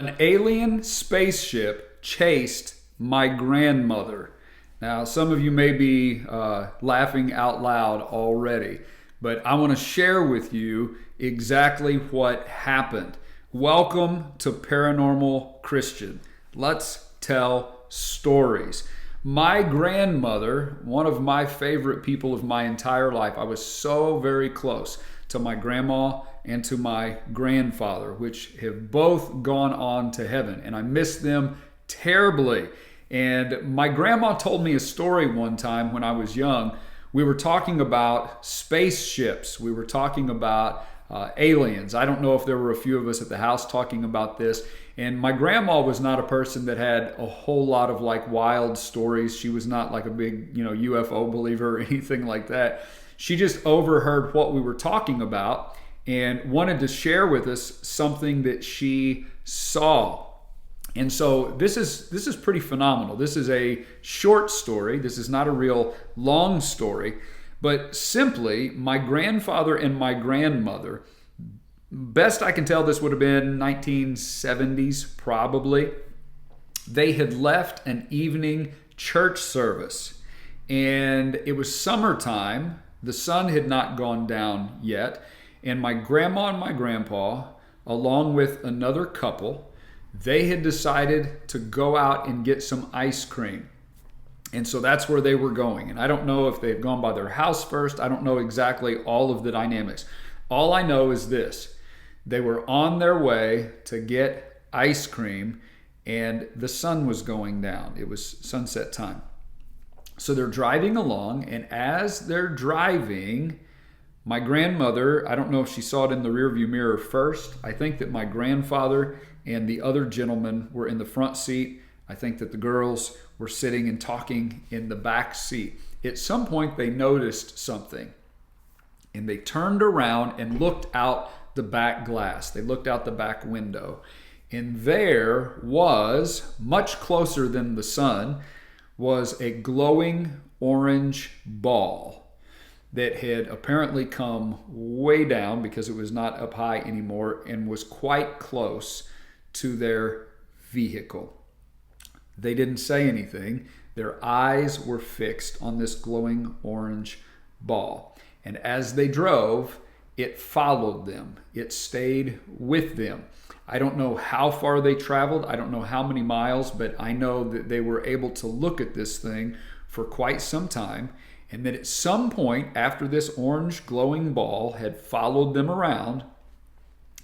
An alien spaceship chased my grandmother. Now, some of you may be laughing out loud already, but I want to share with you exactly what happened. Welcome to Paranormal Christian. Let's tell stories. My grandmother, one of my favorite people of my entire life, I was so very close to my grandma and to my grandfather, which have both gone on to heaven, and I miss them terribly. And my grandma told me a story one time when I was young. We were talking about spaceships. We were talking about aliens. I don't know if there were a few of us at the house talking about this. And my grandma was not a person that had a whole lot of like wild stories. She was not like a big, UFO believer or anything like that. She just overheard what we were talking about and wanted to share with us something that she saw. And so this is pretty phenomenal. This is a short story. This is not a real long story, but simply my grandfather and my grandmother, best I can tell, this would have been 1970s probably. They had left an evening church service, and it was summertime. The sun had not gone down yet, and my grandma and my grandpa, along with another couple, they had decided to go out and get some ice cream. And so that's where they were going. And I don't know if they had gone by their house first. I don't know exactly all of the dynamics. All I know is this: they were on their way to get ice cream, and the sun was going down. It was sunset time. So they're driving along, and as they're driving, my grandmother, I don't know if she saw it in the rearview mirror first. I think that my grandfather and the other gentleman were in the front seat. I think that the girls were sitting and talking in the back seat. At some point, they noticed something, and they turned around and looked out the back glass. They looked out the back window, and there was, much closer than the sun, was a glowing orange ball that had apparently come way down because it was not up high anymore and was quite close to their vehicle. They didn't say anything. Their eyes were fixed on this glowing orange ball. And as they drove, it followed them. It stayed with them. I don't know how far they traveled. I don't know how many miles, but I know that they were able to look at this thing for quite some time. And then at some point, after this orange glowing ball had followed them around,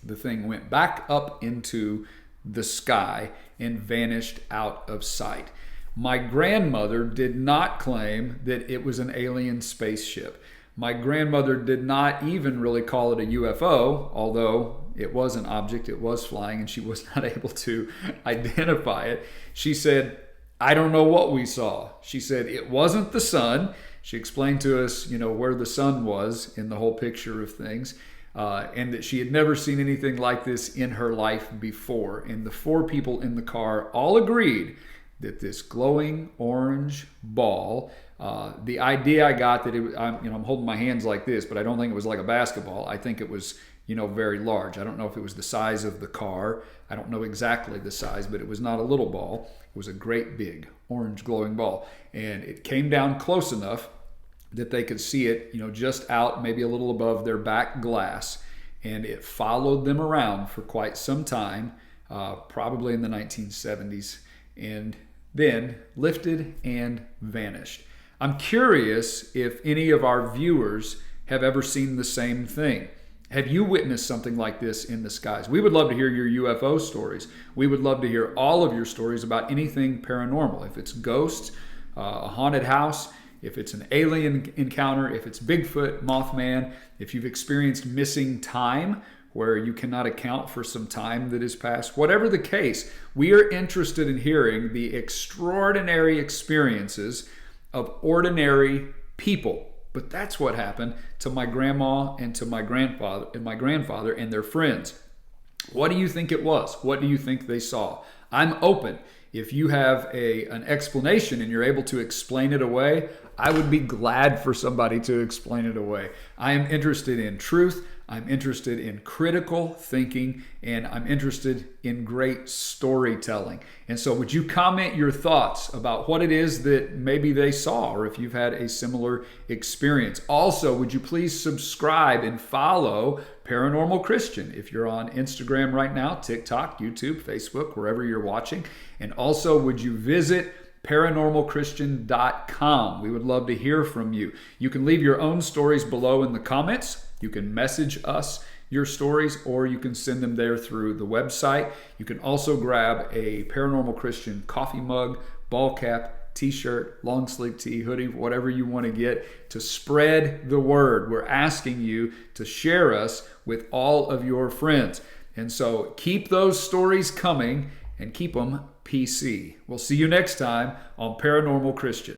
the thing went back up into the sky and vanished out of sight. My grandmother did not claim that it was an alien spaceship. My grandmother did not even really call it a UFO, although it was an object, it was flying, and she was not able to identify it. She said, "I don't know what we saw." She said it wasn't the sun. She explained to us, where the sun was in the whole picture of things, and that she had never seen anything like this in her life before. And the four people in the car all agreed that this glowing orange ball, the idea I got that I'm holding my hands like this, but I don't think it was like a basketball. I think it was, very large. I don't know if it was the size of the car. I don't know exactly the size, but it was not a little ball. It was a great big orange glowing ball. And it came down close enough that they could see it, just out maybe a little above their back glass. And it followed them around for quite some time, probably in the 1970s, and then lifted and vanished. I'm curious if any of our viewers have ever seen the same thing. Have you witnessed something like this in the skies? We would love to hear your UFO stories. We would love to hear all of your stories about anything paranormal. If it's ghosts, a haunted house, if it's an alien encounter, if it's Bigfoot, Mothman, if you've experienced missing time where you cannot account for some time that has passed, whatever the case, we are interested in hearing the extraordinary experiences of ordinary people. But that's what happened to my grandma and to my grandfather and their friends. What do you think it was? What do you think they saw? I'm open. If you have an explanation and you're able to explain it away, I would be glad for somebody to explain it away. I am interested in truth. I'm interested in critical thinking, and I'm interested in great storytelling. And so would you comment your thoughts about what it is that maybe they saw, or if you've had a similar experience? Also, would you please subscribe and follow Paranormal Christian if you're on Instagram right now, TikTok, YouTube, Facebook, wherever you're watching. And also, would you visit paranormalchristian.com? We would love to hear from you. You can leave your own stories below in the comments. You can message us your stories, or you can send them there through the website. You can also grab a Paranormal Christian coffee mug, ball cap, t-shirt, long sleeve tee, hoodie, whatever you want to get to spread the word. We're asking you to share us with all of your friends. And so keep those stories coming and keep them PC. We'll see you next time on Paranormal Christian.